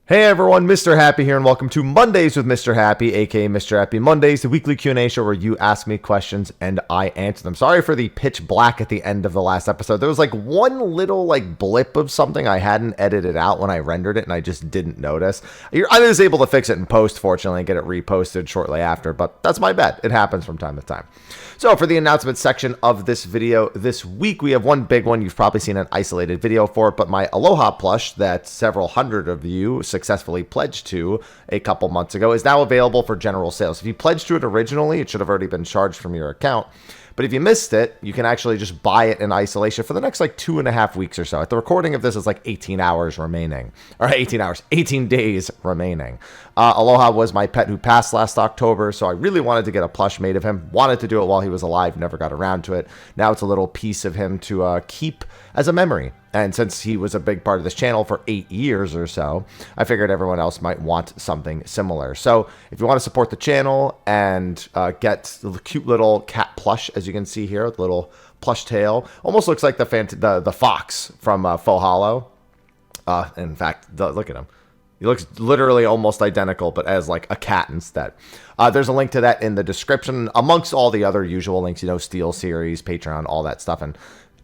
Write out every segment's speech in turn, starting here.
Hey everyone, Mrhappy here, and welcome to Mondays with Mrhappy, aka Mrhappy Mondays, the weekly Q&A show where you ask me questions and I answer them. Sorry for the pitch black at the end of the last episode. There was like one little blip of something I hadn't edited out when I rendered it, and I just didn't notice. I was able to fix it in post, fortunately, and get it reposted shortly after, but that's my bad. It happens from time to time. So for the announcement section of this video this week, we have one big one. You've probably seen an isolated video for it, but my Aloha plush that several hundred of you successfully pledged to a couple months ago is now available for general sales. If you pledged to it originally, it should have already been charged from your account. But if you missed it, you can actually just buy it in isolation for the next 2.5 weeks or so. At the recording of this is 18 hours remaining. Or 18 days remaining. Aloha was my pet who passed last October, so I really wanted to get a plush made of him. Wanted to do it while he was alive, never got around to it. Now it's a little piece of him to keep as a memory. And since he was a big part of this channel for 8 years or so, I figured everyone else might want something similar. So if you want to support the channel and get the cute little cat plush, as you can see here, with a little plush tail, almost looks like the fox from Faux Hollow. In fact, look at him. He looks literally almost identical, but as a cat instead. There's a link to that in the description, amongst all the other usual links, Steel Series, Patreon, all that stuff. And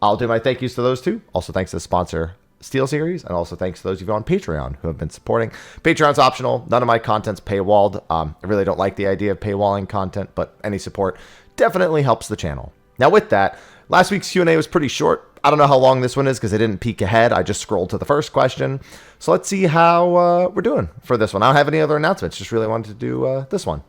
I'll do my thank yous to those two. Also, thanks to the sponsor, Steel Series, and also thanks to those of you on Patreon who have been supporting. Patreon's optional. None of my content's paywalled. I really don't like the idea of paywalling content, but any support definitely helps the channel. Now, with that, last week's Q&A was pretty short. I don't know how long this one is because I didn't peek ahead. I just scrolled to the first question. So let's see how we're doing for this one. I don't have any other announcements. Just really wanted to do this one.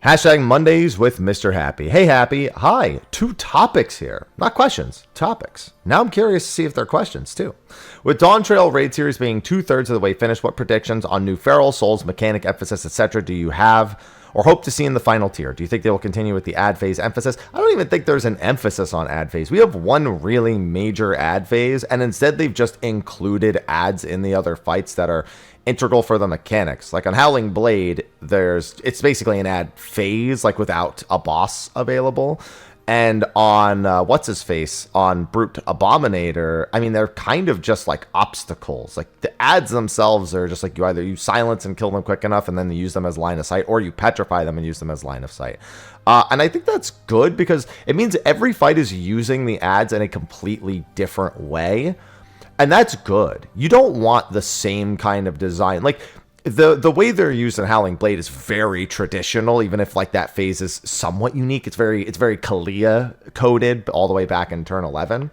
Hashtag Mondays with Mrhappy. Hey, Happy. Hi. 2 topics here. Not questions, topics. Now I'm curious to see if they're questions, too. With Dawn Trail Raid Series being 2/3 of the way finished, what predictions on new feral, souls, mechanic, emphasis, etc. do you have or hope to see in the final tier? Do you think they will continue with the ad phase emphasis? I don't even think there's an emphasis on ad phase. We have one really major ad phase, and instead they've just included ads in the other fights that are integral for the mechanics. Like on Howling Blade, it's basically an ad phase, without a boss available. And on what's-his-face, on Brute Abominator, I mean, they're kind of just obstacles. The ads themselves are just you either silence and kill them quick enough and then you use them as line of sight, or you petrify them and use them as line of sight. And I think that's good because it means every fight is using the ads in a completely different way. And that's good. You don't want the same kind of design. The way they're used in Howling Blade is very traditional, even if that phase is somewhat unique. It's very Kalia coded all the way back in turn 11.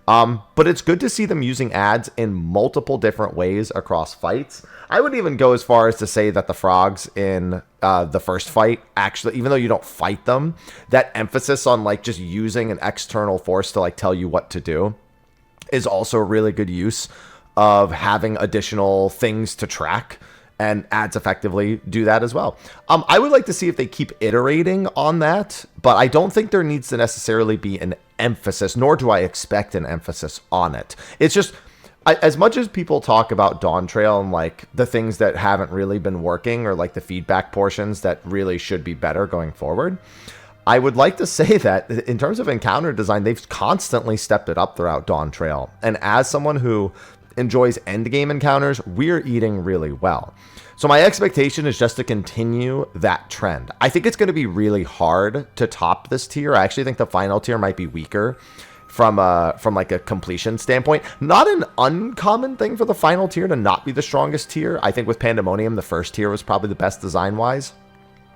But it's good to see them using ads in multiple different ways across fights. I would even go as far as to say that the frogs in the first fight, actually, even though you don't fight them, that emphasis on just using an external force to tell you what to do is also a really good use of having additional things to track, and ads effectively do that as well. I would like to see if they keep iterating on that, but I don't think there needs to necessarily be an emphasis, nor do I expect an emphasis on it. It's just, as much as people talk about Dawn Trail and the things that haven't really been working, or the feedback portions that really should be better going forward, I would like to say that in terms of encounter design, they've constantly stepped it up throughout Dawn Trail. And as someone who enjoys endgame encounters, we're eating really well. So my expectation is just to continue that trend. I think it's going to be really hard to top this tier. I actually think the final tier might be weaker from a completion standpoint. Not an uncommon thing for the final tier to not be the strongest tier. I think with Pandemonium, the first tier was probably the best design-wise.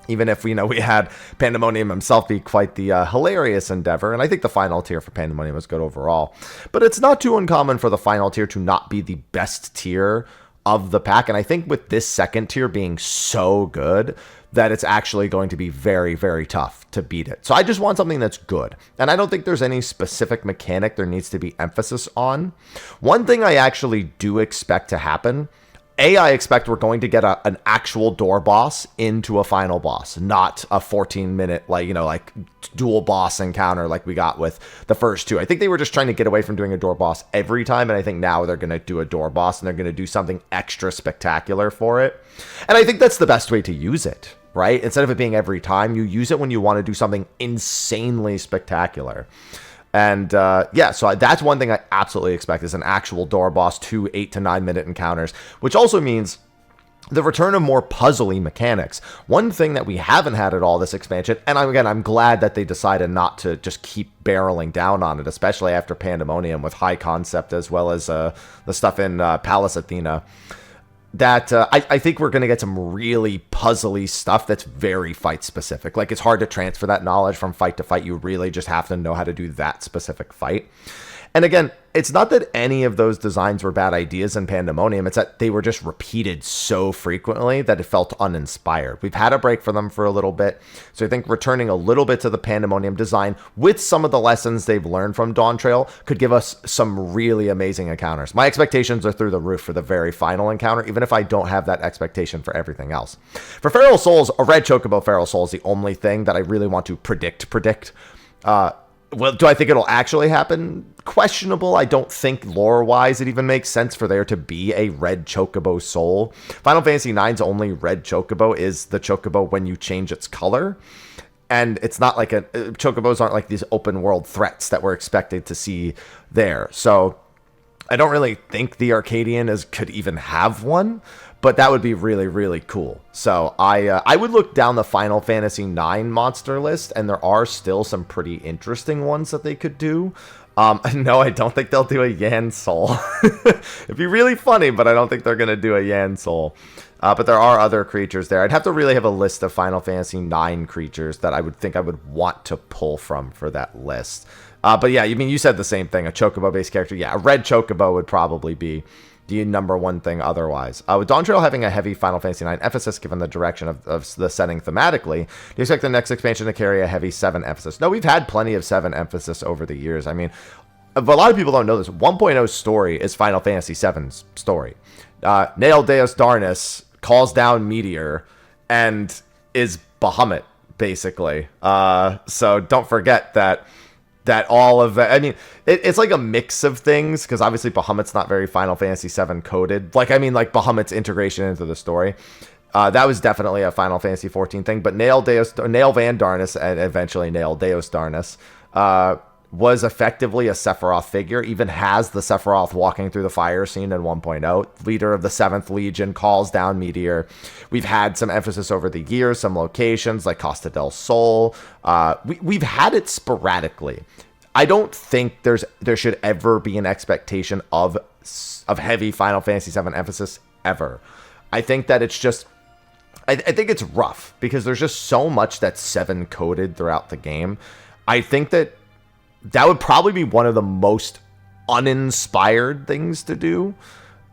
Even if we had Pandemonium himself be quite the hilarious endeavor. And I think the final tier for Pandemonium was good overall. But it's not too uncommon for the final tier to not be the best tier of the pack. And I think with this second tier being so good, that it's actually going to be very, very tough to beat it. So I just want something that's good. And I don't think there's any specific mechanic there needs to be emphasis on. One thing I actually do expect to happen, I expect we're going to get an actual door boss into a final boss, not a 14-minute, dual boss encounter like we got with the first two. I think they were just trying to get away from doing a door boss every time, and I think now they're going to do a door boss, and they're going to do something extra spectacular for it. And I think that's the best way to use it, right? Instead of it being every time, you use it when you want to do something insanely spectacular. And yeah, so that's one thing I absolutely expect is an actual door boss, 2 8 to 9 minute encounters, which also means the return of more puzzly mechanics. One thing that we haven't had at all this expansion, and I'm glad that they decided not to just keep barreling down on it, especially after Pandemonium with High Concept as well as the stuff in Palace Athena, that I think we're going to get some really puzzly stuff that's very fight specific. Like, it's hard to transfer that knowledge from fight to fight. You really just have to know how to do that specific fight. And again, it's not that any of those designs were bad ideas in Pandemonium. It's that they were just repeated so frequently that it felt uninspired. We've had a break for them for a little bit. So I think returning a little bit to the Pandemonium design with some of the lessons they've learned from Dawn Trail could give us some really amazing encounters. My expectations are through the roof for the very final encounter, even if I don't have that expectation for everything else. For Feral Souls, a red Chocobo Feral Soul is the only thing that I really want to predict. Well, do I think it'll actually happen? Questionable. I don't think lore-wise it even makes sense for there to be a red Chocobo soul. Final Fantasy IX's only red Chocobo is the Chocobo when you change its color. And it's not like Chocobos aren't like these open world threats that we're expected to see there. So I don't really think the Arcadian could even have one. But that would be really, really cool. So I would look down the Final Fantasy IX monster list, and there are still some pretty interesting ones that they could do. No, I don't think they'll do a Yan Soul. It'd be really funny, but I don't think they're going to do a Yan Soul. But there are other creatures there. I'd have to really have a list of Final Fantasy IX creatures that I would think I would want to pull from for that list. But yeah, I mean, you said the same thing. A Chocobo-based character. Yeah, a red Chocobo would probably be the number one thing otherwise. With Dawn Trail having a heavy Final Fantasy IX emphasis given the direction of the setting thematically, do you expect the next expansion to carry a heavy 7 emphasis? No, we've had plenty of 7 emphasis over the years. I mean, a lot of people don't know this. 1.0's story is Final Fantasy VII's story. Nail Deus Darnus calls down Meteor and is Bahamut, basically. So don't forget that all of that, I mean, it's like a mix of things, because obviously Bahamut's not very Final Fantasy VII coded. Like, I mean, like Bahamut's integration into the story. That was definitely a Final Fantasy XIV thing, but Nail Van Darnus, and eventually Nail Deus Darnus, was effectively a Sephiroth figure, even has the Sephiroth walking through the fire scene in 1.0. Leader of the 7th Legion, calls down Meteor. We've had some emphasis over the years, some locations like Costa del Sol. We've had it sporadically. I don't think there should ever be an expectation of heavy Final Fantasy VII emphasis ever. I think that it's just, I think it's rough because there's just so much that's 7 coded throughout the game. I think that would probably be one of the most uninspired things to do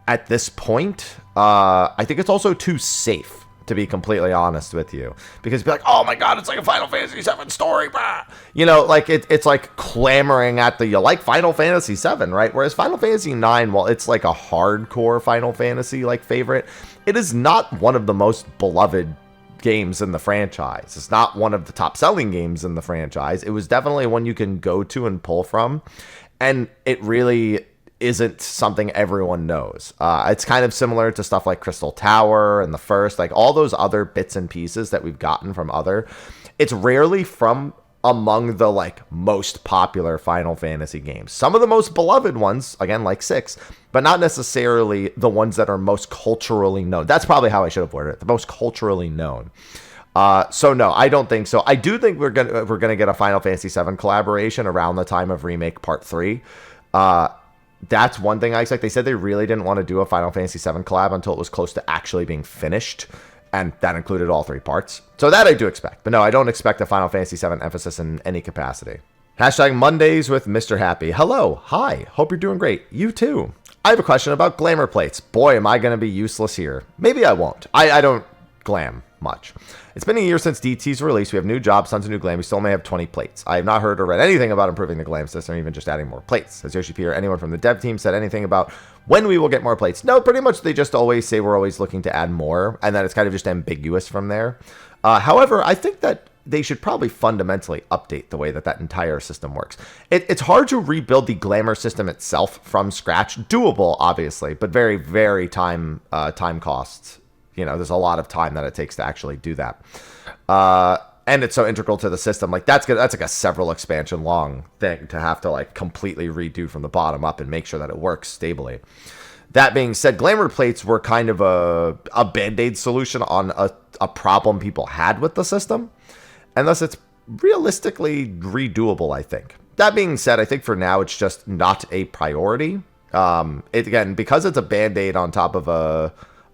at this point. I think it's also too safe, to be completely honest with you, because be like, oh my god, it's like a Final Fantasy VII story, bah! You know, like it's like clamoring at you like Final Fantasy VII, right? Whereas Final Fantasy IX, while it's like a hardcore Final Fantasy like favorite, it is not one of the most beloved games in the franchise. It's not one of the top selling games in the franchise. It was definitely one you can go to and pull from, and it really isn't something everyone knows. It's kind of similar to stuff like Crystal Tower and the first, like all those other bits and pieces that we've gotten from other. It's rarely from among the like most popular Final Fantasy games. Some of the most beloved ones, again, like 6, but not necessarily the ones that are most culturally known. That's probably how I should have worded it. The most culturally known. So no, I don't think so. I do think we're gonna get a Final Fantasy VII collaboration around the time of Remake Part 3. That's one thing I expect. They said they really didn't want to do a Final Fantasy VII collab until it was close to actually being finished, and that included all 3 parts. So that I do expect. But no, I don't expect a Final Fantasy VII emphasis in any capacity. Hashtag Mondays with Mr. Happy. Hello. Hi. Hope you're doing great. You too. I have a question about Glamour Plates. Boy, am I going to be useless here. Maybe I won't. I don't glam much. It's been a year since DT's release. We have new jobs, tons of new glam. We still may have 20 plates. I have not heard or read anything about improving the glam system, or even just adding more plates. Has Yoshi P or anyone from the dev team said anything about when we will get more plates? No, pretty much they just always say we're always looking to add more, and that it's kind of just ambiguous from there. However, I think that they should probably fundamentally update the way that entire system works. It's hard to rebuild the glamour system itself from scratch. Doable, obviously, but very, very time costs. You know, there's a lot of time that it takes to actually do that. And it's so integral to the system. Like that's like a several expansion long thing to have to like completely redo from the bottom up and make sure that it works stably. That being said, Glamour Plates were kind of a Band-Aid solution on a problem people had with the system, and thus it's realistically redoable, I think. That being said, I think for now it's just not a priority. Again, because it's a Band-Aid on top of a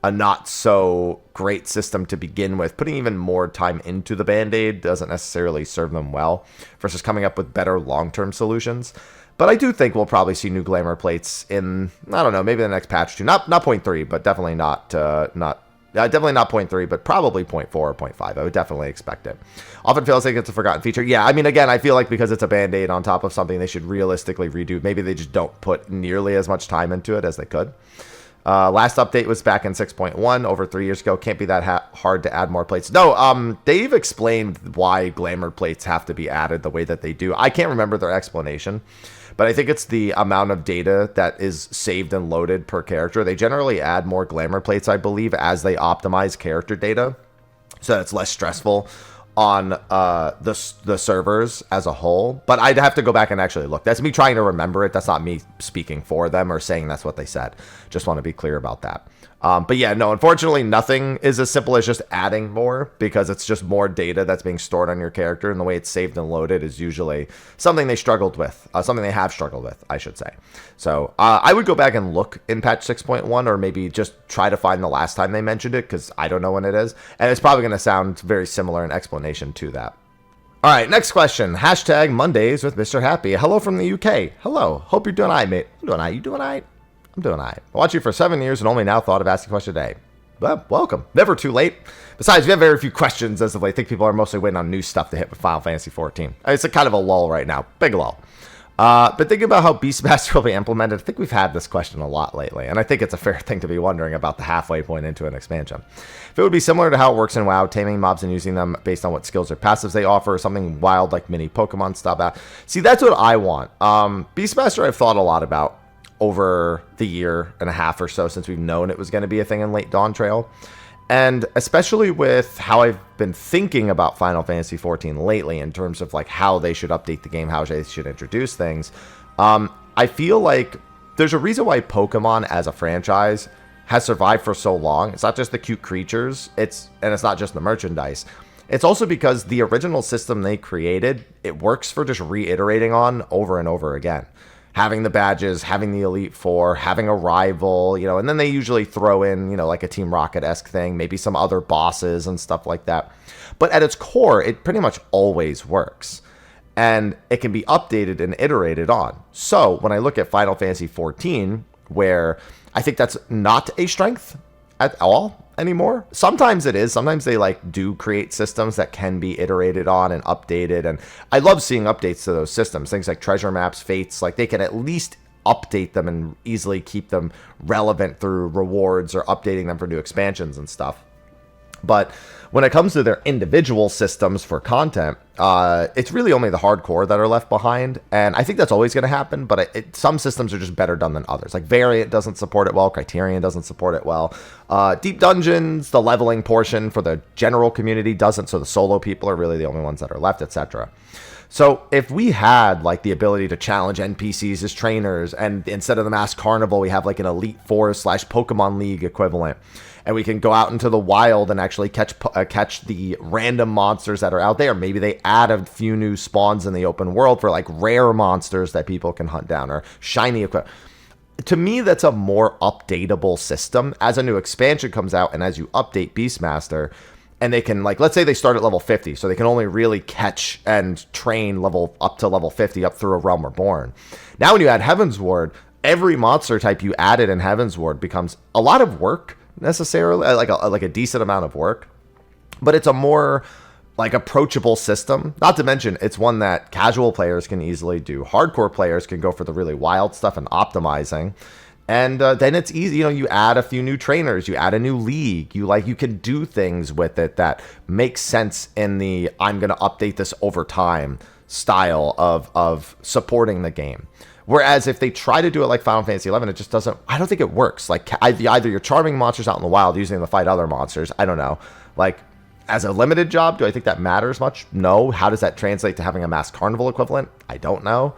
not so great system to begin with, putting even more time into the Band-Aid doesn't necessarily serve them well versus coming up with better long-term solutions. But I do think we'll probably see new Glamour Plates in, I don't know, maybe the next patch 2. Not 0.3, but definitely definitely not 0.3, but probably 0.4 or 0.5. I would definitely expect it. Often feels like it's a forgotten feature. Yeah, I mean, again, I feel like because it's a Band-Aid on top of something they should realistically redo, maybe they just don't put nearly as much time into it as they could. Last update was back in 6.1 over 3 years ago. Can't be that hard to add more plates. No, they've explained why Glamour Plates have to be added the way that they do. I can't remember their explanation, but I think it's the amount of data that is saved and loaded per character. They generally add more Glamour Plates, I believe, as they optimize character data, so that it's less stressful on the servers as a whole. But I'd have to go back and actually look. That's me trying to remember it. That's not me speaking for them or saying that's what they said. Just want to be clear about that. But yeah, no, unfortunately, nothing is as simple as just adding more, because it's just more data that's being stored on your character, and the way it's saved and loaded is usually something they struggled with, something they have struggled with, I should say. So I would go back and look in patch 6.1, or maybe just try to find the last time they mentioned it, because I don't know when it is, and it's probably going to sound very similar in explanation to that. All right, next question. Hashtag Mondays with Mr. Happy. Hello from the UK. Hello. Hope you're doing all right, mate. I'm doing all right. You doing all right? I'm doing all right. I watched you for 7 years and only now thought of asking a question today. Well, welcome. Never too late. Besides, we have very few questions as of late. I think people are mostly waiting on new stuff to hit with Final Fantasy XIV. It's a kind of a lull right now. Big lull. But thinking about how Beastmaster will be implemented, I think we've had this question a lot lately, and I think it's a fair thing to be wondering about the halfway point into an expansion. If it would be similar to how it works in WoW, taming mobs and using them based on what skills or passives they offer, or something wild like mini Pokemon stuff. See, that's what I want. Beastmaster I've thought a lot about over the year and a half or so since we've known it was going to be a thing in Late Dawn Trail. And especially with how I've been thinking about Final Fantasy XIV lately in terms of like how they should update the game, how they should introduce things, I feel like there's a reason why Pokemon as a franchise has survived for so long. It's not just the cute creatures, it's not just the merchandise. It's also because the original system they created, it works for just reiterating on over and over again. Having the badges, having the Elite Four, having a rival, and then they usually throw in, like a Team Rocket-esque thing, maybe some other bosses and stuff like that. But at its core, it pretty much always works. And it can be updated and iterated on. So when I look at Final Fantasy XIV, where I think that's not a strength at all anymore. Sometimes it is. Sometimes they do create systems that can be iterated on and updated, and I love seeing updates to those systems. Things like treasure maps, fates, they can at least update them and easily keep them relevant through rewards or updating them for new expansions and stuff. But when it comes to their individual systems for content, it's really only the hardcore that are left behind. And I think that's always going to happen, but some systems are just better done than others. Like Variant doesn't support it well. Criterion doesn't support it well. Deep Dungeons, the leveling portion for the general community doesn't. So the solo people are really the only ones that are left, etc. So if we had the ability to challenge NPCs as trainers, and instead of the Masked Carnival, we have an Elite Four / Pokemon League equivalent, and we can go out into the wild and actually catch the random monsters that are out there. Maybe they add a few new spawns in the open world for rare monsters that people can hunt down, or shiny equipment. To me, that's a more updatable system. As a new expansion comes out and as you update Beastmaster, and they can, let's say they start at level 50, so they can only really catch and train up to level 50 up through A Realm Reborn. Now when you add Heavensward, every monster type you added in Heavensward becomes a lot of work, necessarily, like a decent amount of work, but it's a more approachable system. Not to mention, it's one that casual players can easily do. Hardcore players can go for the really wild stuff and optimizing. And then it's easy, you add a few new trainers, you add a new league, you can do things with it that make sense in the I'm going to update this over time style of supporting the game. Whereas if they try to do it like Final Fantasy XI, it just doesn't, I don't think it works. Either you're charming monsters out in the wild, using them to fight other monsters, I don't know. As a limited job, do I think that matters much? No. How does that translate to having a Masked Carnival equivalent? I don't know.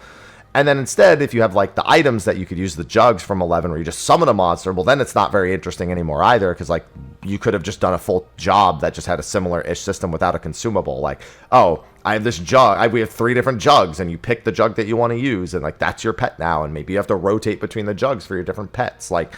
And then instead, if you have like the items that you could use, the jugs from 11 where you just summon a monster, well, then it's not very interesting anymore either, because like you could have just done a full job that just had a similar-ish system without a consumable. Like, oh, I have this jug. We have 3 different jugs, and you pick the jug that you want to use, and like that's your pet now, and maybe you have to rotate between the jugs for your different pets. Like,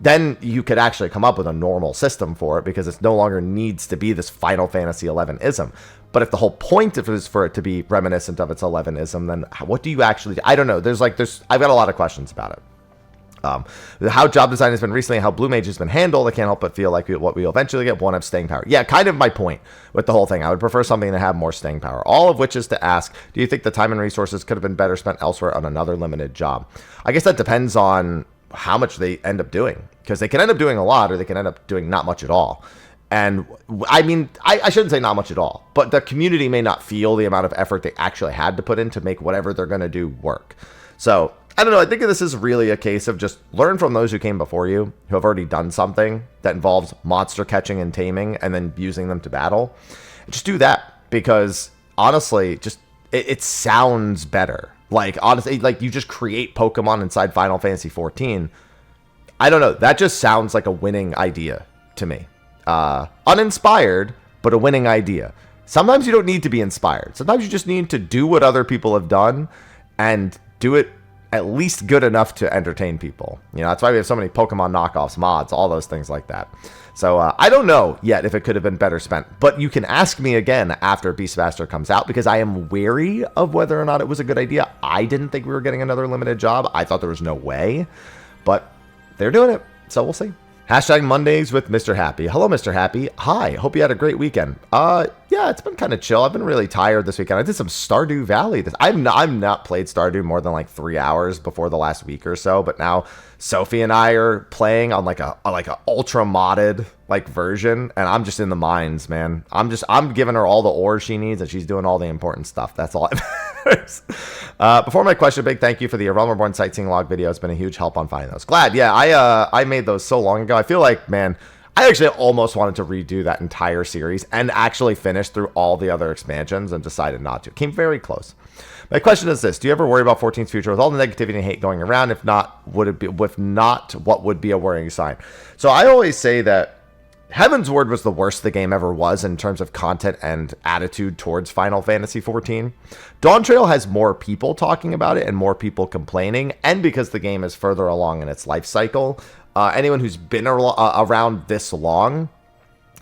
then you could actually come up with a normal system for it, because it no longer needs to be this Final Fantasy 11-ism. But if the whole point of it is for it to be reminiscent of its 11-ism, then what do you actually do? I don't know. I've got a lot of questions about it. How job design has been recently, how Blue Mage has been handled, I can't help but feel like what we'll eventually get won't have staying power. Yeah, kind of my point with the whole thing. I would prefer something to have more staying power. All of which is to ask, do you think the time and resources could have been better spent elsewhere on another limited job? I guess that depends on how much they end up doing, because they can end up doing a lot, or they can end up doing not much at all. And I mean, I shouldn't say not much at all, but the community may not feel the amount of effort they actually had to put in to make whatever they're going to do work. So I don't know. I think this is really a case of just learn from those who came before you, who have already done something that involves monster catching and taming and then using them to battle. Just do that, because honestly, just it sounds better. Like, honestly, like you just create Pokemon inside Final Fantasy XIV. I don't know. That just sounds like a winning idea to me. Uninspired, but a winning idea. Sometimes you don't need to be inspired. Sometimes you just need to do what other people have done and do it at least good enough to entertain people. You know, that's why we have so many Pokemon knockoffs, mods, all those things like that. So I don't know yet if it could have been better spent, but you can ask me again after Beastmaster comes out, because I am wary of whether or not it was a good idea. I didn't think we were getting another limited job. I thought there was no way, but they're doing it, so we'll see. Hashtag Mondays with Mr. Happy. Hello, Mr. Happy. Hi. Hope you had a great weekend. Yeah, it's been kind of chill. I've been really tired this weekend. I did some Stardew Valley. I've not played Stardew more than like 3 hours before the last week or so, but now Sophie and I are playing on like a ultra modded like version, and I'm just in the mines, man. I'm giving her all the ore she needs, and she's doing all the important stuff. That's all it matters. Before my question, big thank you for the Realm Reborn sightseeing log video. It's been a huge help on finding those. Glad. Yeah, I made those so long ago. I feel like, man, I actually almost wanted to redo that entire series and actually finish through all the other expansions, and decided not to. Came very close. My question is this: do you ever worry about 14's future with all the negativity and hate going around? If not, what would be a worrying sign? So I always say that Heaven's Word was the worst the game ever was in terms of content and attitude towards Final Fantasy XIV. Dawn Trail has more people talking about it and more people complaining, and because the game is further along in its life cycle, anyone who's been around this long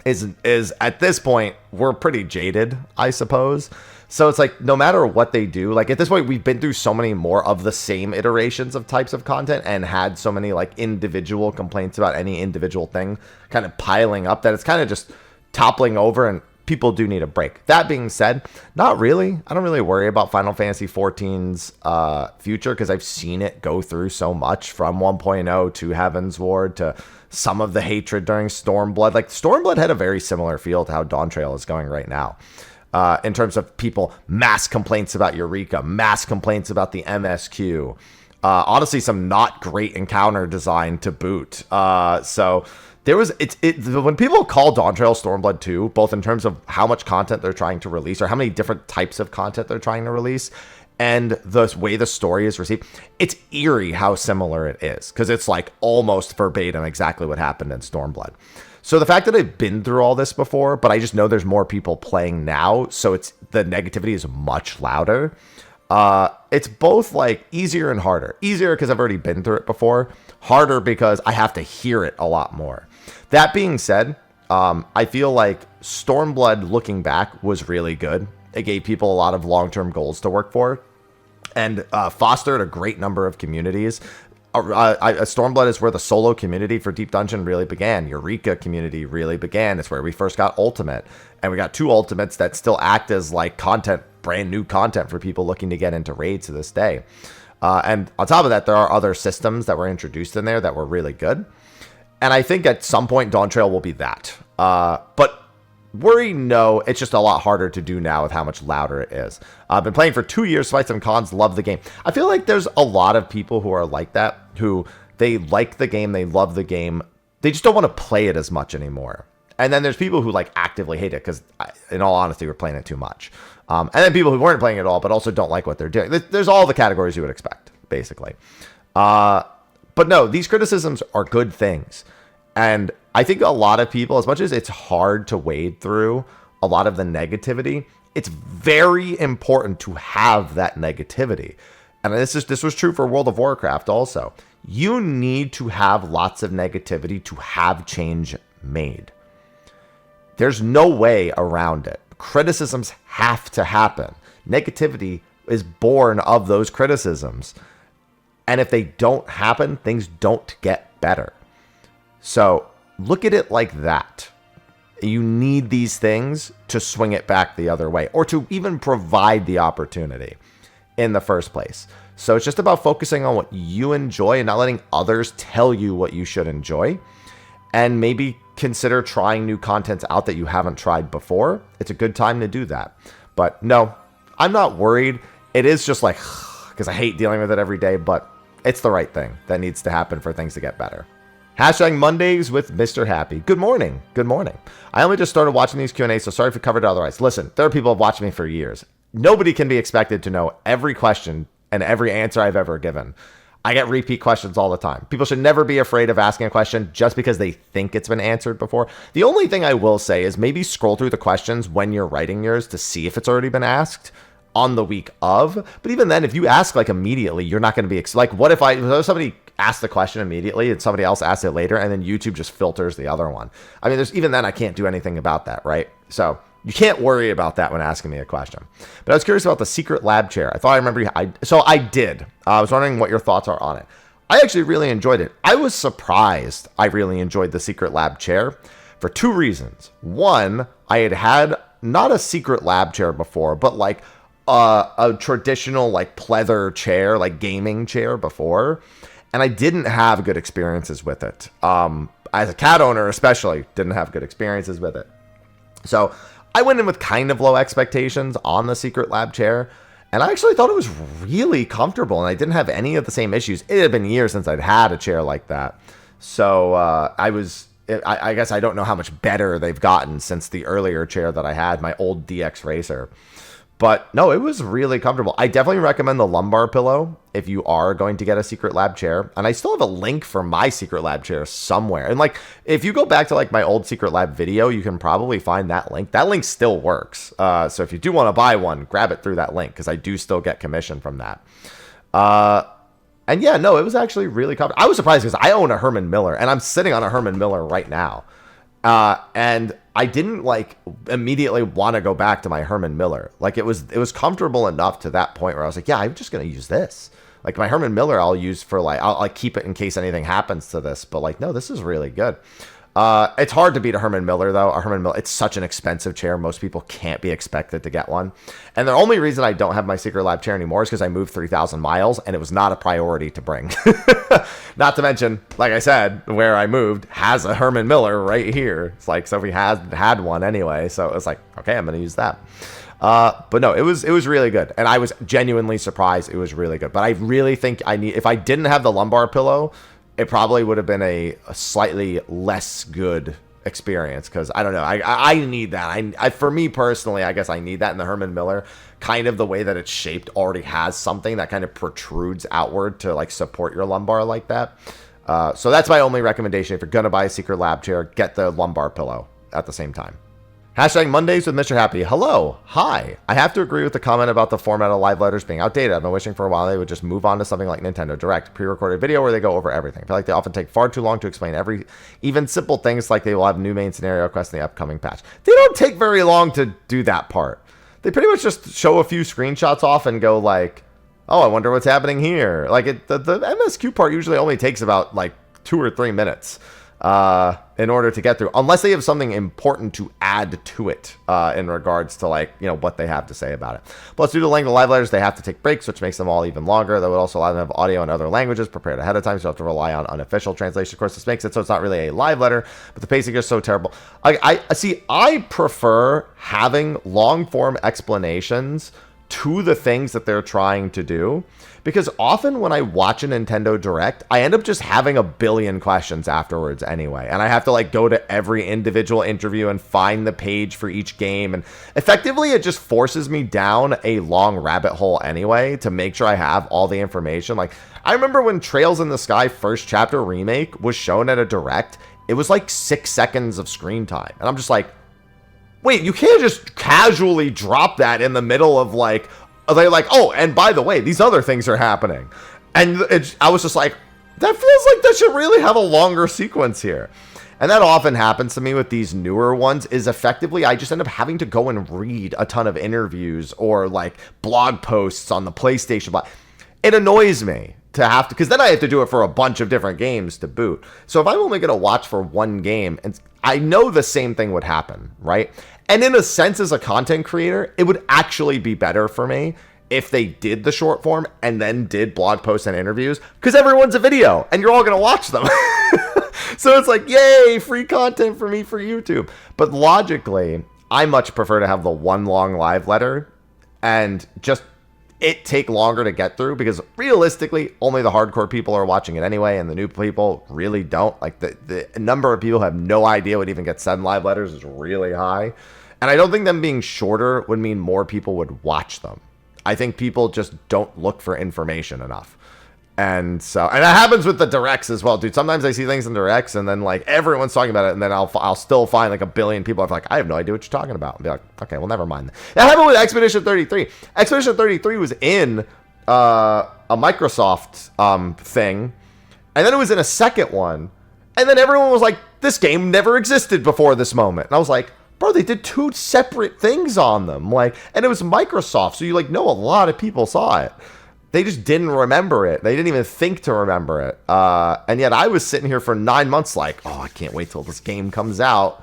is at this point, we're pretty jaded, I suppose. So it's like, no matter what they do, like at this point, we've been through so many more of the same iterations of types of content and had so many like individual complaints about any individual thing kind of piling up that it's kind of just toppling over, and people do need a break. That being said, not really. I don't really worry about Final Fantasy XIV's future, because I've seen it go through so much, from 1.0 to Heaven's Ward to some of the hatred during Stormblood. Like Stormblood had a very similar feel to how Dawn Trail is going right now. In terms of people, mass complaints about Eureka, mass complaints about the MSQ, honestly, some not great encounter design to boot. So there was, when people call Dawn Trail Stormblood 2, both in terms of how much content they're trying to release, or how many different types of content they're trying to release, and the way the story is received, it's eerie how similar it is, because it's like almost verbatim exactly what happened in Stormblood. So the fact that I've been through all this before, but I just know there's more people playing now, so the negativity is much louder. It's both like easier and harder. Easier because I've already been through it before. Harder because I have to hear it a lot more. That being said, I feel like Stormblood, looking back, was really good. It gave people a lot of long-term goals to work for, and fostered a great number of communities. Stormblood is where the solo community for Deep Dungeon really began. Eureka community really began. It's where we first got Ultimate, and we got 2 Ultimates that still act as like content, brand new content for people looking to get into raids to this day. And on top of that, there are other systems that were introduced in there that were really good. And I think at some point Dawn Trail will be that. But worry, no, it's just a lot harder to do now with how much louder it is. I've been playing for 2 years, fights and cons, love the game. I feel like there's a lot of people who are like that, who they like the game, they love the game, they just don't want to play it as much anymore. And then there's people who like actively hate it because, in all honesty, we're playing it too much. And then people who weren't playing it at all, but also don't like what they're doing. There's all the categories you would expect, basically. But no, these criticisms are good things. And I think a lot of people, as much as it's hard to wade through a lot of the negativity, it's very important to have that negativity. And this was true for World of Warcraft also. You need to have lots of negativity to have change made. There's no way around it. Criticisms have to happen. Negativity is born of those criticisms. And if they don't happen, things don't get better. So look at it like that. You need these things to swing it back the other way, or to even provide the opportunity in the first place. So it's just about focusing on what you enjoy and not letting others tell you what you should enjoy. And maybe consider trying new content out that you haven't tried before. It's a good time to do that. But no, I'm not worried. It is just like, because I hate dealing with it every day, but it's the right thing that needs to happen for things to get better. Hashtag Mondays with Mr. Happy. Good morning. Good morning. I only just started watching these Q&As, so sorry if we covered it otherwise. Listen, there are people who have watched me for years. Nobody can be expected to know every question and every answer I've ever given. I get repeat questions all the time. People should never be afraid of asking a question just because they think it's been answered before. The only thing I will say is maybe scroll through the questions when you're writing yours to see if it's already been asked on the week of. But even then, if you ask like immediately, you're not going to be like, what if somebody asked the question immediately and somebody else asked it later, and then YouTube just filters the other one? I mean, even then I can't do anything about that, right? So you can't worry about that when asking me a question. But I was curious about the secret lab chair. I thought I remember. So I did. I was wondering what your thoughts are on it. I actually really enjoyed it. I was surprised I really enjoyed the secret lab chair for two reasons. One, I had not a secret lab chair before, but like a traditional like pleather chair, like gaming chair before. And I didn't have good experiences with it. As a cat owner especially, didn't have good experiences with it. So I went in with kind of low expectations on the secret lab chair, and I actually thought it was really comfortable, and I didn't have any of the same issues. It had been years since I'd had a chair like that. So I guess I don't know how much better they've gotten since the earlier chair that I had, my old DX Racer. But no, it was really comfortable. I definitely recommend the lumbar pillow if you are going to get a secret lab chair. And I still have a link for my secret lab chair somewhere. And like, if you go back to like my old secret lab video, you can probably find that link. That link still works. So if you do want to buy one, grab it through that link, because I do still get commission from that. And yeah, no, it was actually really comfortable. I was surprised because I own a Herman Miller, and I'm sitting on a Herman Miller right now. And I didn't like immediately want to go back to my Herman Miller. Like it was comfortable enough to that point where I was like, yeah, I'm just going to use this. Like my Herman Miller, I'll use for like, I'll keep it in case anything happens to this. But like, no, this is really good. It's hard to beat a Herman Miller though. A Herman Miller, it's such an expensive chair. Most people can't be expected to get one. And the only reason I don't have my secret lab chair anymore is because I moved 3,000 miles and it was not a priority to bring. Not to mention, like I said, where I moved has a Herman Miller right here. It's like, so we had one anyway. So it was like, okay, I'm going to use that. But no, it was really good. And I was genuinely surprised it was really good. But I really think if I didn't have the lumbar pillow, it probably would have been a slightly less good experience, because I don't know. I need that. For me personally, I guess I need that. In the Herman Miller, kind of the way that it's shaped already has something that kind of protrudes outward to like support your lumbar like that. So that's my only recommendation. If you're going to buy a secret lab chair, get the lumbar pillow at the same time. Hashtag Mondays with Mr. Happy. Hello. Hi. I have to agree with the comment about the format of live letters being outdated. I've been wishing for a while they would just move on to something like Nintendo Direct, pre-recorded video where they go over everything. I feel like they often take far too long to explain even simple things, like they will have new main scenario quests in the upcoming patch. They don't take very long to do that part. They pretty much just show a few screenshots off and go like, oh, I wonder what's happening here. Like the MSQ part usually only takes about like 2 or 3 minutes. In order to get through, unless they have something important to add to it in regards to like, you know, what they have to say about it. Plus, due to the length of live letters, they have to take breaks, which makes them all even longer. That would also allow them to have audio in other languages prepared ahead of time, so you don't have to rely on unofficial translation. Of course, this makes it so it's not really a live letter, but the pacing is so terrible. I prefer having long form explanations to the things that they're trying to do. Because often when I watch a Nintendo Direct, I end up just having a billion questions afterwards anyway. And I have to like go to every individual interview and find the page for each game. And effectively, it just forces me down a long rabbit hole anyway to make sure I have all the information. Like, I remember when Trails in the Sky First Chapter Remake was shown at a Direct, it was like 6 seconds of screen time. And I'm just like, wait, you can't just casually drop that in the middle of like, they're like, oh, and by the way, these other things are happening. And I was just like, that feels like that should really have a longer sequence here. And that often happens to me with these newer ones, is effectively I just end up having to go and read a ton of interviews or like blog posts on the PlayStation blog. It annoys me to have to, because then I have to do it for a bunch of different games to boot. So if I'm only going to watch for one game, and I know the same thing would happen, right? And in a sense, as a content creator, it would actually be better for me if they did the short form and then did blog posts and interviews, because everyone's a video and you're all going to watch them. So it's like, yay, free content for me for YouTube. But logically, I much prefer to have the one long live letter and just it take longer to get through, because realistically, only the hardcore people are watching it anyway, and the new people really don't. Like, the number of people who have no idea what even gets said in live letters is really high. And I don't think them being shorter would mean more people would watch them. I think people just don't look for information enough. And so, and that happens with the directs as well, dude. Sometimes I see things in directs and then like everyone's talking about it, and then I'll still find like a billion people are like, I have no idea what you're talking about. And be like, okay, well, never mind. That happened with Expedition 33. Expedition 33 was in a Microsoft thing, and then it was in a second one, and then everyone was like, this game never existed before this moment. And I was like, bro, they did 2 separate things on them, like, and it was Microsoft, so you like know a lot of people saw it. They just didn't remember it. They didn't even think to remember it. And yet I was sitting here for 9 months like, oh, I can't wait till this game comes out.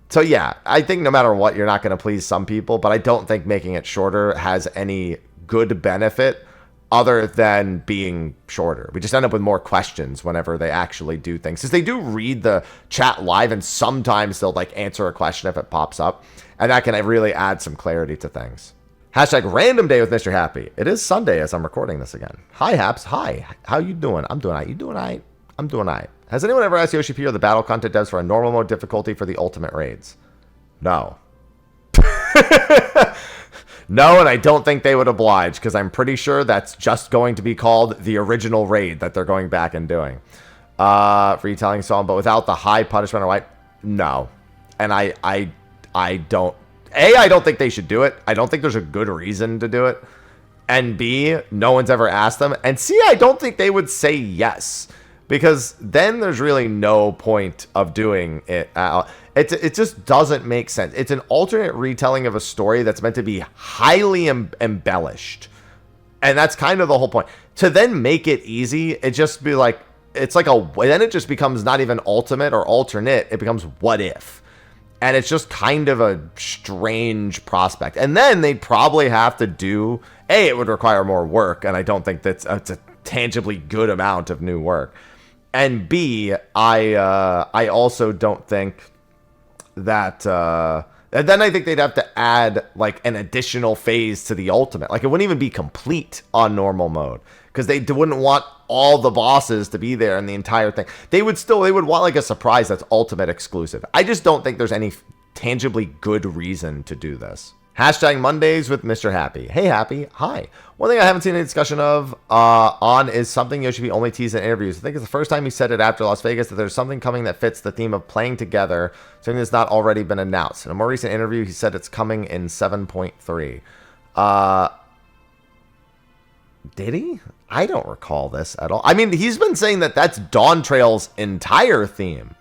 So yeah, I think no matter what, you're not going to please some people, but I don't think making it shorter has any good benefit other than being shorter. We just end up with more questions whenever they actually do things. Because they do read the chat live, and sometimes they'll like answer a question if it pops up. And that can really add some clarity to things. Hashtag random day with Mr. Happy. It is Sunday as I'm recording this again. Hi, Haps. Hi. How you doing? I'm doing all right. You doing all right? I'm doing all right. Has anyone ever asked Yoshi P or the battle content devs for a normal mode difficulty for the ultimate raids? No. No, and I don't think they would oblige, because I'm pretty sure that's just going to be called the original raid that they're going back and doing. Retelling song, but without the high punishment or what? No. And I don't. A, I don't think they should do it. I don't think there's a good reason to do it. And B, no one's ever asked them. And C, I don't think they would say yes, because then there's really no point of doing it. It just doesn't make sense. It's an alternate retelling of a story that's meant to be highly embellished. And that's kind of the whole point. To then make it easy, it just be like, it's like then it just becomes not even ultimate or alternate. It becomes what if. And it's just kind of a strange prospect. And then they'd probably have to do, A, it would require more work, and I don't think it's a tangibly good amount of new work. And B, I also don't think that, and then I think they'd have to add like an additional phase to the ultimate. Like, it wouldn't even be complete on normal mode, because they wouldn't want all the bosses to be there in the entire thing. They would want like a surprise that's ultimate exclusive. I just don't think there's any tangibly good reason to do this. Hashtag Mondays with Mr. Happy. Hey, Happy. Hi. One thing I haven't seen any discussion of on is something Yoshi P only teased in interviews. I think it's the first time he said it after Las Vegas, that there's something coming that fits the theme of playing together, something that's not already been announced. In a more recent interview, he said it's coming in 7.3. Did he? I don't recall this at all. I mean, he's been saying that that's Dawn Trail's entire theme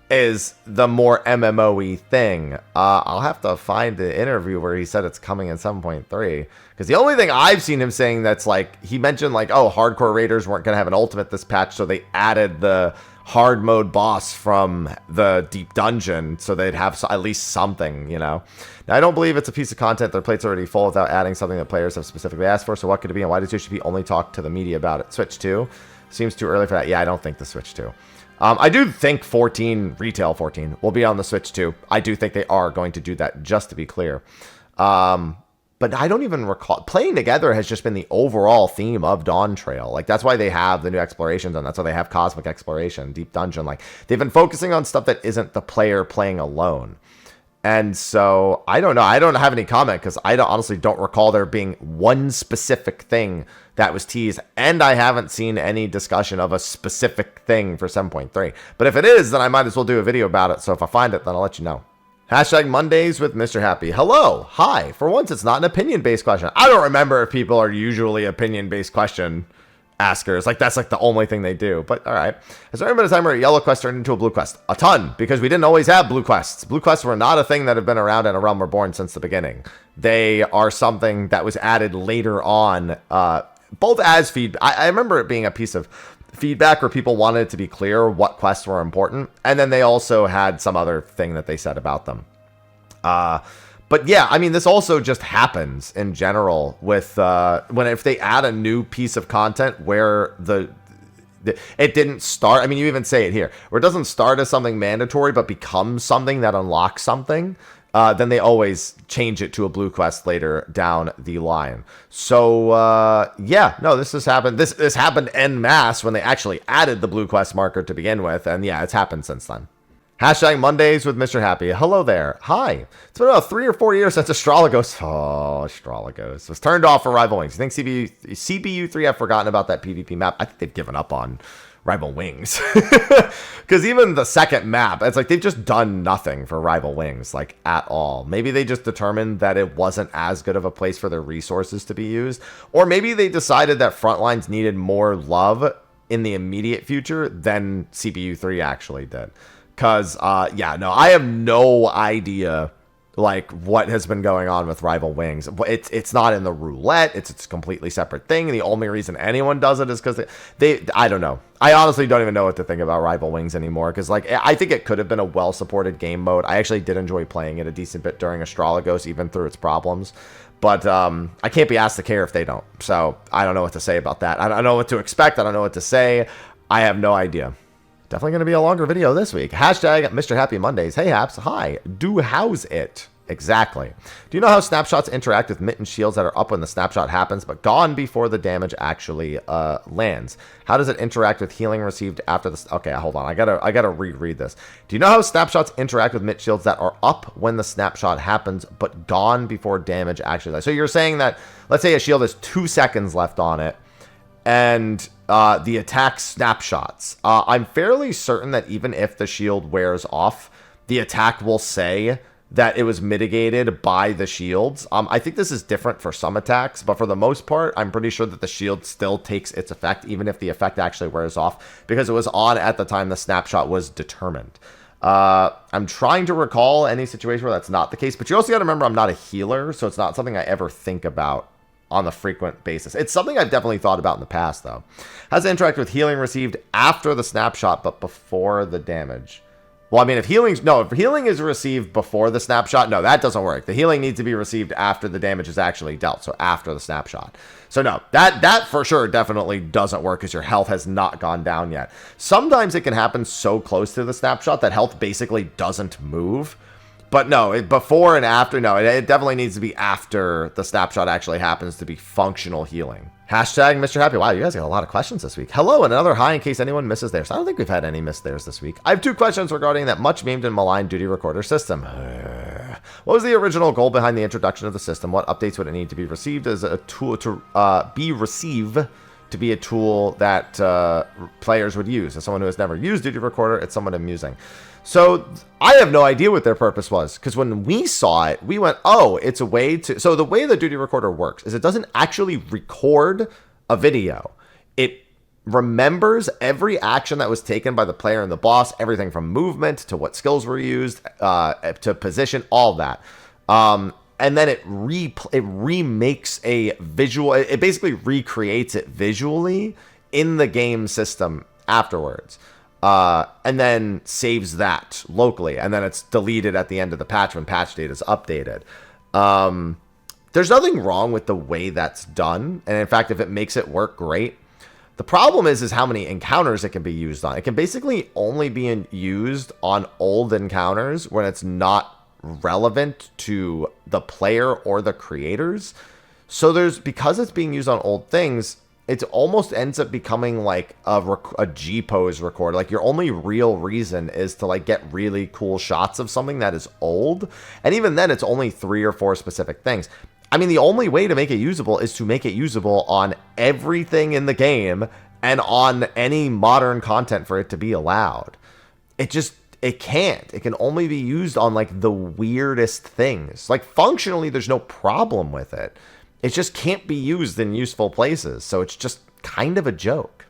is the more MMO-y thing. I'll have to find the interview where he said it's coming in 7.3. Because the only thing I've seen him saying that's like, he mentioned like, oh, hardcore raiders weren't going to have an ultimate this patch, so they added the hard mode boss from the deep dungeon, so they'd have at least something, you know. Now, I don't believe it's a piece of content. Their plate's already full without adding something that players have specifically asked for. So what could it be, and why does Yoshi P only talk to the media about it? Switch 2? Seems too early for that. Yeah, I don't think the Switch 2. I do think 14, Retail 14, will be on the Switch 2. I do think they are going to do that, just to be clear. But but I don't even recall. Playing together has just been the overall theme of Dawn Trail. Like, that's why they have the new exploration zone. That's why they have Cosmic Exploration, Deep Dungeon. Like, they've been focusing on stuff that isn't the player playing alone. And so, I don't know. I don't have any comment because I honestly don't recall there being one specific thing that was teased. And I haven't seen any discussion of a specific thing for 7.3. But if it is, then I might as well do a video about it. So if I find it, then I'll let you know. Hashtag Mondays with Mrhappy. Hello. Hi. For once, it's not an opinion-based question. I don't remember if people are usually opinion-based question askers. Like, that's like the only thing they do. But all right. Has there ever been a time where a yellow quest turned into a blue quest? A ton, because we didn't always have blue quests. Blue quests were not a thing that have been around in A Realm Reborn since the beginning. They are something that was added later on, both as feedback. I remember it being a piece of feedback where people wanted it to be clear what quests were important, and then they also had some other thing that they said about them. But yeah, I mean, this also just happens in general with if they add a new piece of content where it didn't start. I mean, you even say it here, where it doesn't start as something mandatory but becomes something that unlocks something. Then they always change it to a blue quest later down the line. So yeah, no, this has happened. This happened en masse when they actually added the blue quest marker to begin with, and yeah, it's happened since then. Hashtag Mondays with Mrhappy. Hello there. Hi. It's been about 3 or 4 years since Astrologos. Oh, Astrologos was turned off for Rival Wings. You think CBU3 have forgotten about that PvP map? I think they've given up on Rival Wings. Because even the second map, it's like they've just done nothing for Rival Wings, like, at all. Maybe they just determined that it wasn't as good of a place for their resources to be used. Or maybe they decided that Frontlines needed more love in the immediate future than CBU3 actually did. Because, yeah, no, I have no idea, like, what has been going on with Rival Wings. It's not in the roulette. It's a completely separate thing. The only reason anyone does it is because I don't know. I honestly don't even know what to think about Rival Wings anymore. Because, like, I think it could have been a well-supported game mode. I actually did enjoy playing it a decent bit during Astrologos, even through its problems. But I can't be asked to care if they don't. So I don't know what to say about that. I don't know what to expect. I don't know what to say. I have no idea. Definitely going to be a longer video this week. Hashtag Mrhappy Mondays. Hey, Haps. Hi. Do how's it? Exactly. Do you know how snapshots interact with mitten shields that are up when the snapshot happens, but gone before the damage actually lands? How does it interact with healing received after the... Okay, hold on. I gotta reread this. Do you know how snapshots interact with mitten shields that are up when the snapshot happens, but gone before damage actually lands? So you're saying that, let's say a shield has 2 seconds left on it, and the attack snapshots. I'm fairly certain that even if the shield wears off, the attack will say that it was mitigated by the shields. I think this is different for some attacks, but for the most part, I'm pretty sure that the shield still takes its effect, even if the effect actually wears off, because it was on at the time the snapshot was determined. I'm trying to recall any situation where that's not the case, but you also got to remember I'm not a healer, so it's not something I ever think about on the frequent basis. It's something I've definitely thought about in the past, though. How does it interact with healing received after the snapshot, but before the damage? Well, I mean, if healing is received before the snapshot, no, that doesn't work. The healing needs to be received after the damage is actually dealt, so after the snapshot. So no, that for sure definitely doesn't work because your health has not gone down yet. Sometimes it can happen so close to the snapshot that health basically doesn't move. But no, before and after, no, it definitely needs to be after the snapshot actually happens to be functional healing. Hashtag Mrhappy. Wow, you guys got a lot of questions this week. Hello, and another hi in case anyone misses theirs. I don't think we've had any miss theirs this week. I have 2 questions regarding that much memed and maligned duty recorder system. What was the original goal behind the introduction of the system? What updates would it need to be received as a tool to be a tool that players would use? As someone who has never used duty recorder, it's somewhat amusing. So I have no idea what their purpose was, because when we saw it, we went, oh, it's a way to... So the way the duty recorder works is it doesn't actually record a video. It remembers every action that was taken by the player and the boss, everything from movement to what skills were used, to position, all that. And then it remakes a visual... It basically recreates it visually in the game system afterwards. And then saves that locally, and then it's deleted at the end of the patch when patch data is updated. There's nothing wrong with the way that's done, and in fact, if it makes it work, great. The problem is how many encounters it can be used on. It can basically only be used on old encounters when it's not relevant to the player or the creators. So because it's being used on old things, it almost ends up becoming like a G-pose record. Like your only real reason is to like get really cool shots of something that is old. And even then it's only 3 or 4 specific things. I mean, the only way to make it usable is to make it usable on everything in the game and on any modern content for it to be allowed. It can't. It can only be used on like the weirdest things. Like functionally, there's no problem with it. It just can't be used in useful places. So it's just kind of a joke.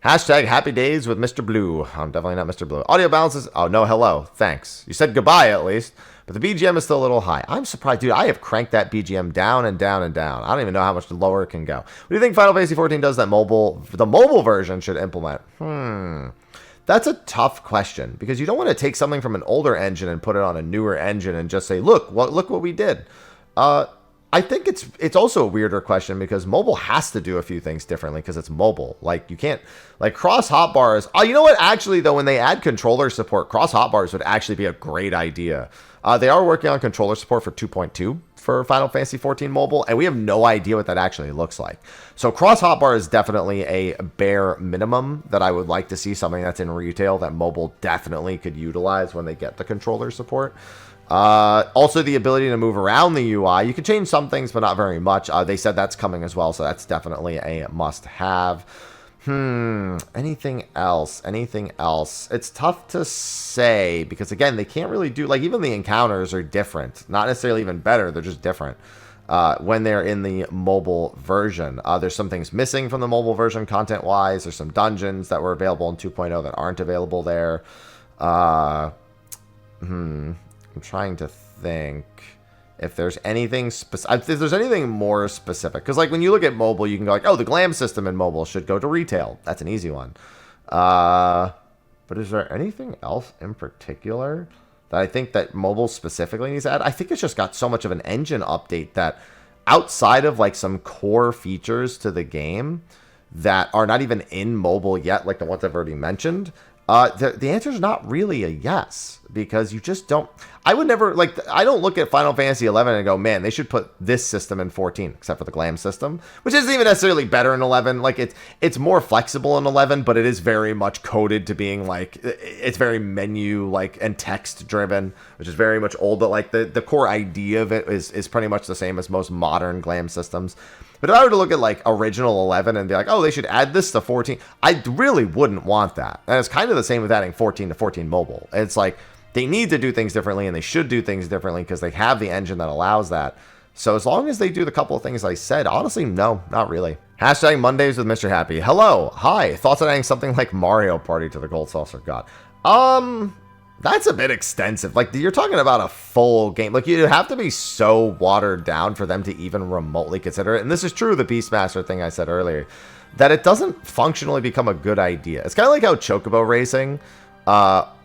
Hashtag happy days with Mr. Blue. I'm definitely not Mr. Blue. Audio balances. Oh, no, hello. Thanks. You said goodbye at least. But the BGM is still a little high. I'm surprised. Dude, I have cranked that BGM down and down and down. I don't even know how much lower it can go. What do you think Final Fantasy XIV does that the mobile version should implement? That's a tough question. Because you don't want to take something from an older engine and put it on a newer engine and just say, look what we did. I think it's also a weirder question because mobile has to do a few things differently because it's mobile. Like you can't like cross hotbars. Oh, you know what? Actually, though, when they add controller support, cross hotbars would actually be a great idea. They are working on controller support for 2.2 for Final Fantasy XIV Mobile, and we have no idea what that actually looks like. So cross hotbar is definitely a bare minimum that I would like to see, something that's in retail that mobile definitely could utilize when they get the controller support. Also the ability to move around the UI. You can change some things, but not very much. They said that's coming as well, so that's definitely a must-have. Anything else? It's tough to say because, again, they can't really do... Like, even the encounters are different. Not necessarily even better, they're just different when they're in the mobile version. There's some things missing from the mobile version content-wise. There's some dungeons that were available in 2.0 that aren't available there. I'm trying to think if there's anything specific. If there's anything more specific, because like when you look at mobile, you can go like, oh, the glam system in mobile should go to retail. That's an easy one. But is there anything else in particular that I think that mobile specifically needs to add? I think it's just got so much of an engine update that outside of like some core features to the game that are not even in mobile yet, like the ones I've already mentioned. The answer is not really a yes, because you just don't... I would never... Like, I don't look at Final Fantasy 11 and go, man, they should put this system in 14, except for the glam system, which isn't even necessarily better in 11. Like, it's more flexible in 11, but it is very much coded to being, like... It's very menu, like, and text-driven, which is very much old, but, like, the core idea of it is pretty much the same as most modern glam systems. But if I were to look at, like, original 11 and be like, oh, they should add this to 14, I really wouldn't want that. And it's kind of the same with adding 14 to 14 mobile. It's like, they need to do things differently, and they should do things differently because they have the engine that allows that. So as long as they do the couple of things I said, honestly, no, not really. Hashtag Mondays with Mr. Happy. Hello, hi. Thoughts on adding something like Mario Party to the Gold Saucer God? That's a bit extensive. Like, you're talking about a full game. Like, you have to be so watered down for them to even remotely consider it. And this is true of the Beastmaster thing I said earlier, that it doesn't functionally become a good idea. It's kind of like how Chocobo Racing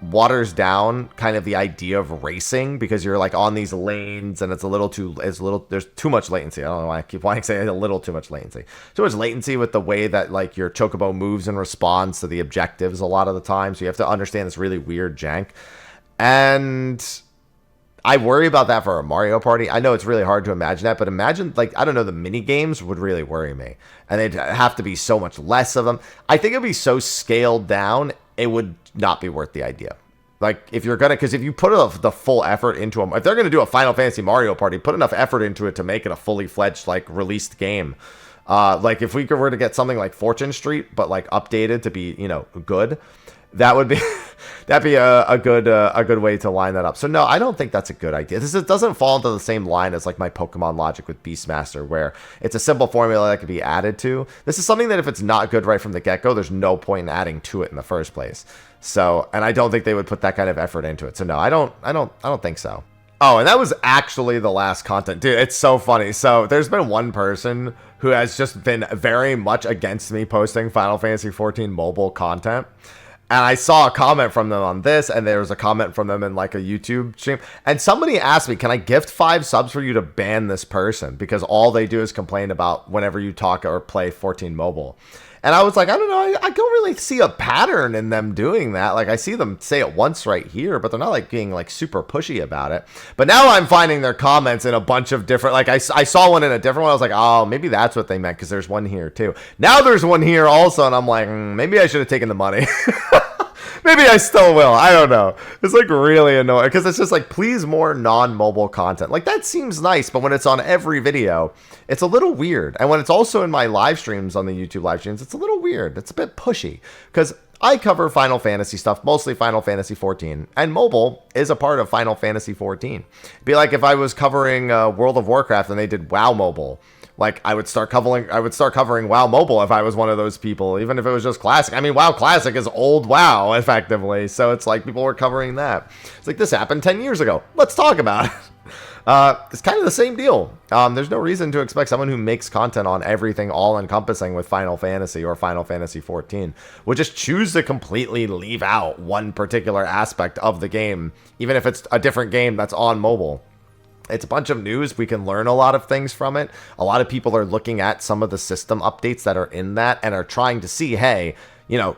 waters down kind of the idea of racing, because you're like on these lanes and there's too much latency. I don't know why I keep wanting to say a little too much latency. Too much latency with the way that like your Chocobo moves and responds to the objectives a lot of the time. So you have to understand this really weird jank. And I worry about that for a Mario Party. I know it's really hard to imagine that, but imagine, like, I don't know, the mini games would really worry me. And they'd have to be so much less of them. I think it'd be so scaled down, it would not be worth the idea. Like, if you're gonna, because if you put the full effort into them, if they're gonna do a Final Fantasy Mario Party, put enough effort into it to make it a fully fledged, like, released game. Like, if we were to get something like Fortune Street, but like updated to be, you know, good, that would be that'd be a good way to line that up. So no, I don't think that's a good idea. It doesn't fall into the same line as like my Pokemon logic with Beastmaster, where it's a simple formula that could be added to. This is something that if it's not good right from the get-go, there's no point in adding to it in the first place. So, and I don't think they would put that kind of effort into it. So no, I don't think so. Oh, and that was actually the last content. Dude, it's so funny. So there's been one person who has just been very much against me posting Final Fantasy XIV mobile content. And I saw a comment from them on this, and there was a comment from them in like a YouTube stream. And somebody asked me, can I gift 5 subs for you to ban this person? Because all they do is complain about whenever you talk or play 14 mobile. And I was like, I don't know, I don't really see a pattern in them doing that. Like, I see them say it once right here, but they're not like being like super pushy about it. But now I'm finding their comments in a bunch of different, like I saw one in a different one. I was like, oh, maybe that's what they meant, because there's one here too. Now there's one here also, and I'm like, maybe I should have taken the money. Maybe I still will. I don't know. It's like really annoying, because it's just like, please more non-mobile content. Like, that seems nice, but when it's on every video, it's a little weird. And when it's also in my live streams on the YouTube live streams, it's a little weird. It's a bit pushy, because I cover Final Fantasy stuff, mostly Final Fantasy 14, and mobile is a part of Final Fantasy 14. It'd be like if I was covering World of Warcraft and they did WoW Mobile. Like, I would start covering WoW Mobile if I was one of those people, even if it was just Classic. I mean, WoW Classic is old WoW, effectively, so it's like people were covering that. It's like, this happened 10 years ago. Let's talk about it. It's kind of the same deal. There's no reason to expect someone who makes content on everything all-encompassing with Final Fantasy or Final Fantasy 14 would just choose to completely leave out one particular aspect of the game, even if it's a different game that's on mobile. It's a bunch of news. We can learn a lot of things from it. A lot of people are looking at some of the system updates that are in that and are trying to see, hey, you know,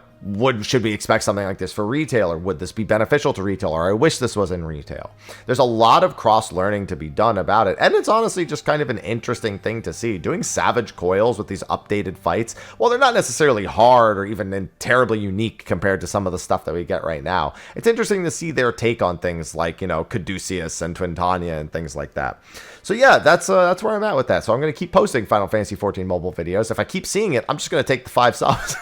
should we expect something like this for retail, or would this be beneficial to retail, or I wish this was in retail. There's a lot of cross-learning to be done about it, and it's honestly just kind of an interesting thing to see. Doing Savage Coils with these updated fights, well, they're not necessarily hard or even terribly unique compared to some of the stuff that we get right now. It's interesting to see their take on things like, you know, Caduceus and Twintania and things like that. So yeah, that's where I'm at with that. So I'm going to keep posting Final Fantasy 14 mobile videos. If I keep seeing it, I'm just going to take the 5 subs.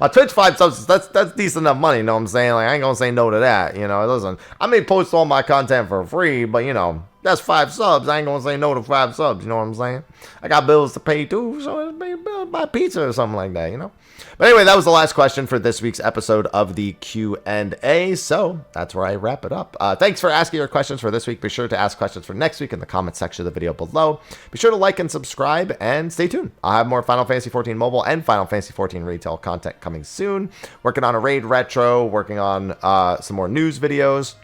On Twitch, 5 subs, that's decent enough money, you know what I'm saying? Like, I ain't gonna say no to that, you know. Listen, I may post all my content for free, but, you know, that's 5 subs. I ain't gonna say no to 5 subs, you know what I'm saying? I got bills to pay too, so it's maybe buy pizza or something like that, you know? But anyway, that was the last question for this week's episode of the Q&A, so that's where I wrap it up. Thanks for asking your questions for this week. Be sure to ask questions for next week in the comments section of the video below. Be sure to like and subscribe, and stay tuned. I'll have more Final Fantasy 14 mobile and Final Fantasy 14 retail content coming soon. Working on a raid retro, working on some more news videos,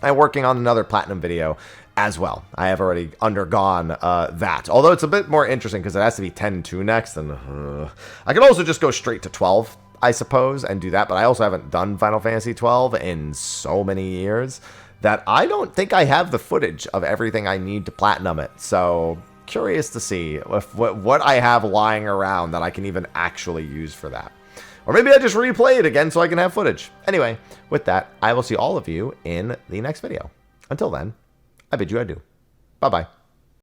and working on another platinum video as well. I have already undergone that. Although it's a bit more interesting because it has to be 10-2 next. And I could also just go straight to 12, I suppose, and do that. But I also haven't done Final Fantasy 12 in so many years that I don't think I have the footage of everything I need to platinum it. So curious to see if what I have lying around that I can even actually use for that. Or maybe I just replay it again so I can have footage. Anyway, with that, I will see all of you in the next video. Until then, I bid you adieu. Bye-bye.